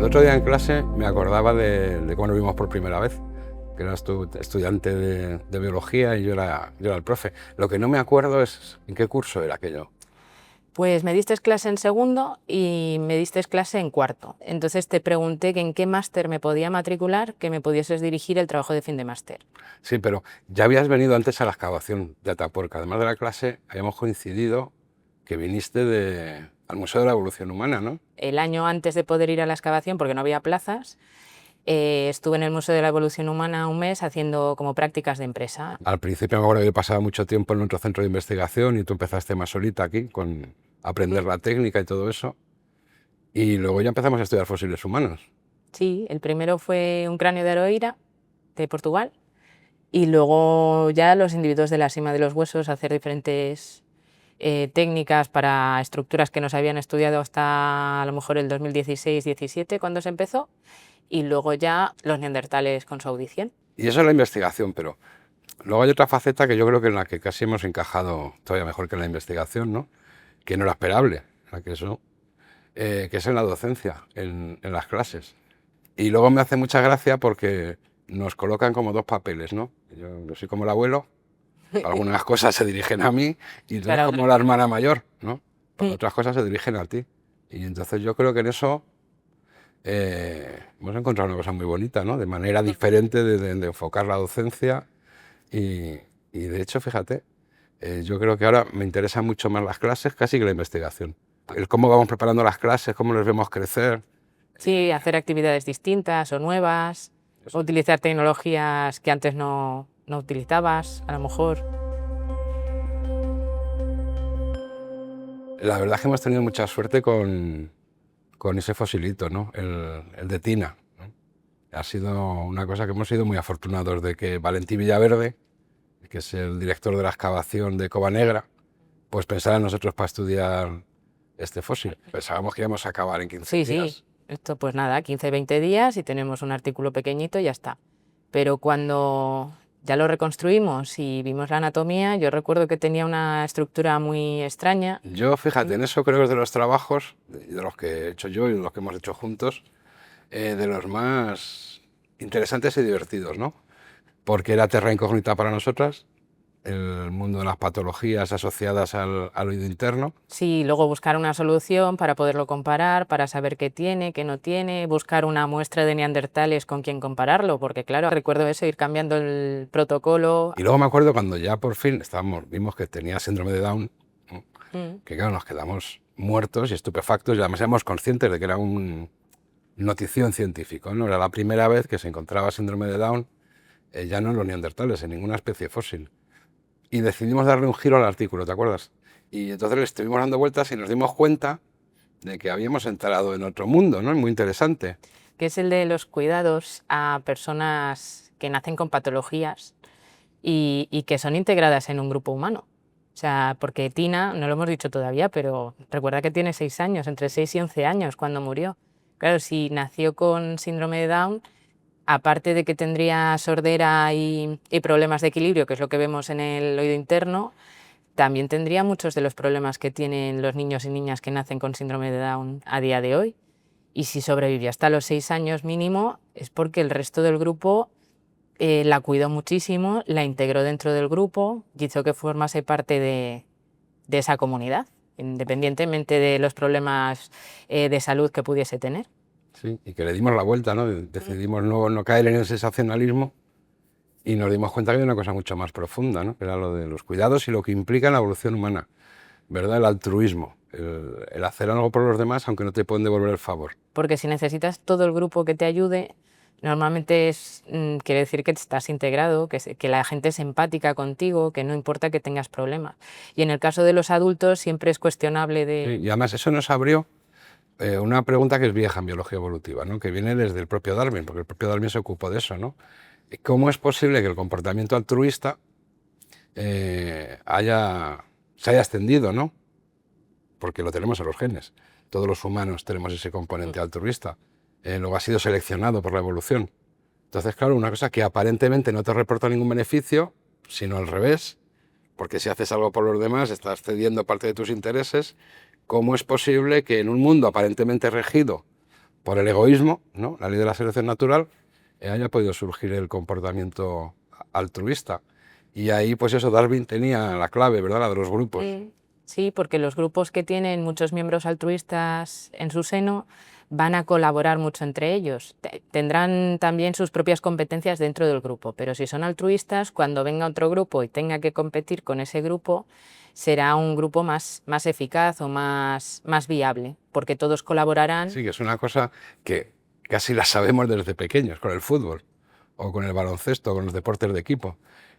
otro día en clase me acordaba de cuando vimos por primera vez, que eras tú estudiante de biología y yo era el profe. Lo que no me acuerdo es en qué curso era aquello. Pues me diste clase en segundo y me diste clase en cuarto. Entonces te pregunté que en qué máster me podía matricular, que me pudieses dirigir el trabajo de fin de máster. Sí, pero ya habías venido antes a la excavación de Atapuerca. Además de la clase, habíamos coincidido que viniste al Museo de la Evolución Humana, ¿no? El año antes de poder ir a la excavación, porque no había plazas, estuve en el Museo de la Evolución Humana un mes haciendo como prácticas de empresa. Al principio me acuerdo que yo pasaba mucho tiempo en nuestro centro de investigación y tú empezaste más solita aquí con aprender la técnica y todo eso. Y luego ya empezamos a estudiar fósiles humanos. Sí, el primero fue un cráneo de Aroeira, de Portugal, y luego ya los individuos de la sima de los huesos, hacer diferentes técnicas para estructuras que no se habían estudiado hasta a lo mejor el 2016-17 cuando se empezó, y luego ya los neandertales con su audición. Y eso es la investigación, pero luego hay otra faceta que yo creo que en la que casi hemos encajado todavía mejor que en la investigación, ¿no? Que no era esperable, que es en la docencia, en las clases. Y luego me hace mucha gracia porque nos colocan como dos papeles, ¿no? Yo soy como el abuelo, algunas cosas se dirigen a mí y tú eres como la hermana mayor, ¿no? Para otras cosas se dirigen a ti. Y entonces yo creo que en eso hemos encontrado una cosa muy bonita, ¿no? De manera diferente de enfocar la docencia y de hecho, fíjate, yo creo que ahora me interesan mucho más las clases casi que la investigación. El cómo vamos preparando las clases, cómo les vemos crecer. Sí, hacer actividades distintas o nuevas, utilizar tecnologías que antes no utilizabas, a lo mejor. La verdad es que hemos tenido mucha suerte con ese fosilito, ¿no? El de Tina, ¿no? Ha sido una cosa que hemos sido muy afortunados de que Valentín Villaverde, que es el director de la excavación de Cova Negra, pues pensara en nosotros para estudiar este fósil. Pensábamos que íbamos a acabar en 15 días. Sí, esto pues nada, 15-20 días y tenemos un artículo pequeñito y ya está. Pero cuando ya lo reconstruimos y vimos la anatomía, yo recuerdo que tenía una estructura muy extraña. Yo, fíjate, en eso creo que es de los trabajos, de los que he hecho yo y de los que hemos hecho juntos, de los más interesantes y divertidos, ¿no? Porque era terra incógnita para nosotras, el mundo de las patologías asociadas al oído interno. Sí, luego buscar una solución para poderlo comparar, para saber qué tiene, qué no tiene, buscar una muestra de neandertales con quien compararlo, porque claro, recuerdo eso, ir cambiando el protocolo. Y luego me acuerdo cuando ya por fin vimos que tenía síndrome de Down, ¿no? Que claro, nos quedamos muertos y estupefactos y además éramos conscientes de que era un notición científico, ¿no? Era la primera vez que se encontraba síndrome de Down, ya no en los neandertales, en ninguna especie fósil. Y decidimos darle un giro al artículo, ¿te acuerdas? Y entonces le estuvimos dando vueltas y nos dimos cuenta de que habíamos entrado en otro mundo, ¿no? Muy interesante. Que es el de los cuidados a personas que nacen con patologías y que son integradas en un grupo humano. O sea, porque Tina, no lo hemos dicho todavía, pero recuerda que tiene 6 años, entre 6 y 11 años cuando murió. Claro, si nació con síndrome de Down, aparte de que tendría sordera y problemas de equilibrio, que es lo que vemos en el oído interno, también tendría muchos de los problemas que tienen los niños y niñas que nacen con síndrome de Down a día de hoy. Y si sobrevivió hasta los 6 años mínimo, es porque el resto del grupo la cuidó muchísimo, la integró dentro del grupo y hizo que formase parte de esa comunidad, independientemente de los problemas de salud que pudiese tener. Sí, y que le dimos la vuelta, ¿no? Decidimos no caer en el sensacionalismo y nos dimos cuenta que hay una cosa mucho más profunda, ¿no? Que era lo de los cuidados y lo que implica en la evolución humana, ¿verdad? El altruismo, el hacer algo por los demás aunque no te pueden devolver el favor. Porque si necesitas todo el grupo que te ayude, normalmente quiere decir que estás integrado, que la gente es empática contigo, que no importa que tengas problemas. Y en el caso de los adultos siempre es cuestionable de... Sí, y además eso nos abrió una pregunta que es vieja en biología evolutiva, ¿no? Que viene desde el propio Darwin, porque el propio Darwin se ocupó de eso, ¿no? ¿Cómo es posible que el comportamiento altruista se haya extendido, ¿no? Porque lo tenemos en los genes. Todos los humanos tenemos ese componente altruista. Luego ha sido seleccionado por la evolución. Entonces, claro, una cosa que aparentemente no te reporta ningún beneficio, sino al revés, porque si haces algo por los demás estás cediendo parte de tus intereses. ¿Cómo es posible que en un mundo aparentemente regido por el egoísmo, ¿no? La ley de la selección natural, haya podido surgir el comportamiento altruista. Y ahí, pues eso, Darwin tenía la clave, ¿verdad? La de los grupos. Sí, porque los grupos que tienen muchos miembros altruistas en su seno van a colaborar mucho entre ellos. Tendrán también sus propias competencias dentro del grupo, pero si son altruistas, cuando venga otro grupo y tenga que competir con ese grupo, será un grupo más eficaz o más viable, porque todos colaborarán. Sí, que es una cosa que casi la sabemos desde pequeños, con el fútbol, o con el baloncesto, con los deportes de equipo.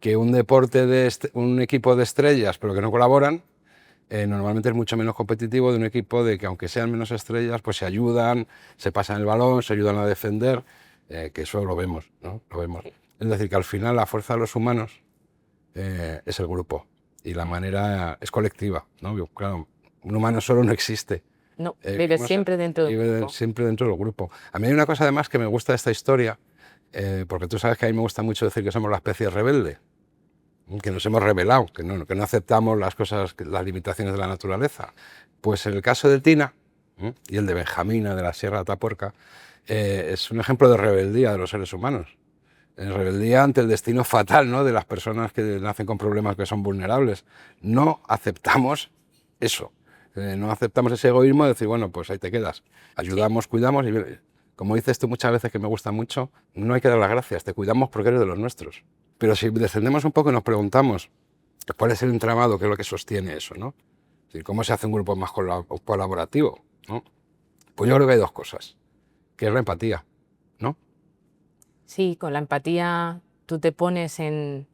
Que un deporte un equipo de estrellas, pero que no colaboran, normalmente es mucho menos competitivo de un equipo de que, aunque sean menos estrellas, pues se ayudan, se pasan el balón, se ayudan a defender, que eso lo vemos, ¿no? Lo vemos. Es decir, que al final la fuerza de los humanos es el grupo y la manera es colectiva, ¿no? Claro, un humano solo no existe. No, vive siempre dentro del grupo. Siempre dentro del grupo. A mí hay una cosa además que me gusta de esta historia, porque tú sabes que a mí me gusta mucho decir que somos la especie rebelde, que nos hemos rebelado, que no aceptamos las cosas, las limitaciones de la naturaleza. Pues en el caso de Tina y el de Benjamina de la Sierra de Atapuerca, es un ejemplo de rebeldía de los seres humanos. Rebeldía ante el destino fatal, ¿no?, de las personas que nacen con problemas, que son vulnerables. No aceptamos eso. No aceptamos ese egoísmo de decir, bueno, pues ahí te quedas. Ayudamos, cuidamos y, como dices tú muchas veces, que me gusta mucho, no hay que dar las gracias, te cuidamos porque eres de los nuestros. Pero si descendemos un poco y nos preguntamos cuál es el entramado, qué es lo que sostiene eso, ¿no? Es decir, ¿cómo se hace un grupo más colaborativo, ¿no? Pues yo creo que hay dos cosas, que es la empatía, ¿no? Sí, con la empatía tú te pones en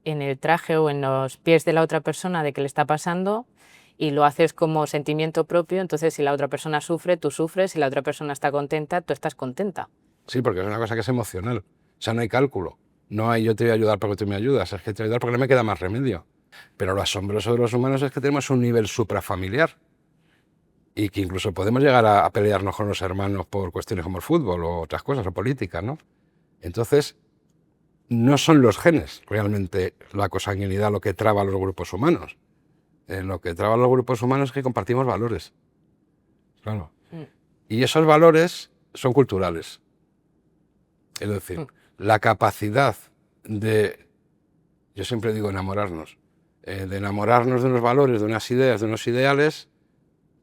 el traje o en los pies de la otra persona de qué le está pasando y lo haces como sentimiento propio. Entonces, si la otra persona sufre, tú sufres, si la otra persona está contenta, tú estás contenta. Sí, porque es una cosa que es emocional, o sea, no hay cálculo. No hay yo te voy a ayudar porque tú me ayudas, es que te voy a ayudar porque no me queda más remedio. Pero lo asombroso de los humanos es que tenemos un nivel suprafamiliar y que incluso podemos llegar a pelearnos con los hermanos por cuestiones como el fútbol o otras cosas, o política, ¿no? Entonces, no son los genes realmente la consanguinidad lo que traba a los grupos humanos. Lo que traba a los grupos humanos es que compartimos valores. Claro. Y esos valores son culturales. Es decir, la capacidad de, yo siempre digo enamorarnos, de enamorarnos de unos valores, de unas ideas, de unos ideales,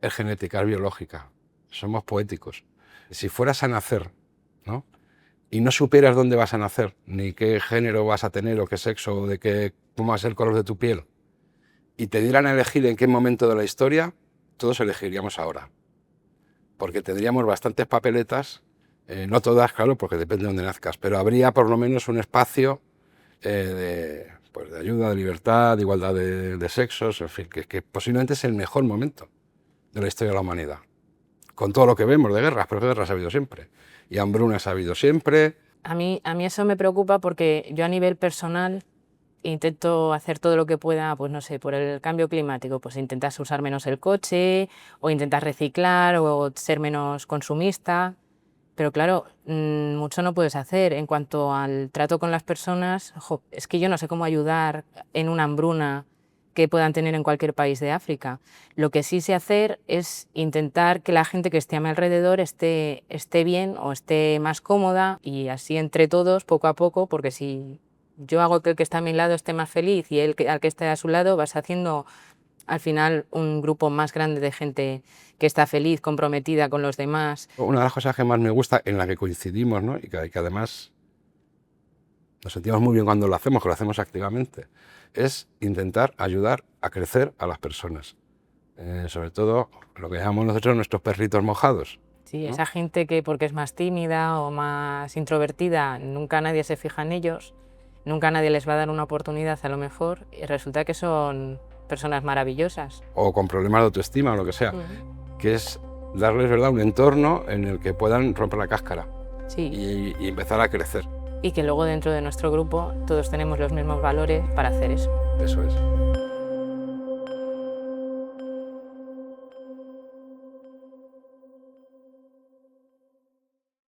es genética, es biológica. Somos poéticos. Si fueras a nacer, ¿no?, y no supieras dónde vas a nacer, ni qué género vas a tener, o qué sexo, o cómo va a ser el color de tu piel, y te dieran a elegir en qué momento de la historia, todos elegiríamos ahora. Porque tendríamos bastantes papeletas, no todas, claro, porque depende de dónde nazcas, pero habría por lo menos un espacio de ayuda, de libertad, de igualdad de sexos, en fin, que posiblemente es el mejor momento de la historia de la humanidad. Con todo lo que vemos de guerras, pero guerras ha habido siempre. Y hambrunas ha habido siempre. A mí eso me preocupa porque yo, a nivel personal, intento hacer todo lo que pueda, pues no sé, por el cambio climático, pues intentas usar menos el coche, o intentas reciclar, o ser menos consumista. Pero claro, mucho no puedes hacer. En cuanto al trato con las personas, es que yo no sé cómo ayudar en una hambruna que puedan tener en cualquier país de África. Lo que sí sé hacer es intentar que la gente que esté a mi alrededor esté bien o esté más cómoda, y así entre todos, poco a poco, porque si yo hago que el que está a mi lado esté más feliz y al que está a su lado, vas haciendo al final un grupo más grande de gente que está feliz, comprometida con los demás. Una de las cosas que más me gusta, en la que coincidimos, ¿no?, y que además nos sentimos muy bien cuando lo hacemos, que lo hacemos activamente, es intentar ayudar a crecer a las personas. Sobre todo lo que llamamos nosotros nuestros perritos mojados. Sí, ¿no? Esa gente que, porque es más tímida o más introvertida, nunca nadie se fija en ellos, nunca nadie les va a dar una oportunidad a lo mejor, y resulta que son personas maravillosas. O con problemas de autoestima o lo que sea, que es darles, ¿verdad?, un entorno en el que puedan romper la cáscara. Sí. y empezar a crecer. Y que luego dentro de nuestro grupo todos tenemos los mismos valores para hacer eso. Eso es.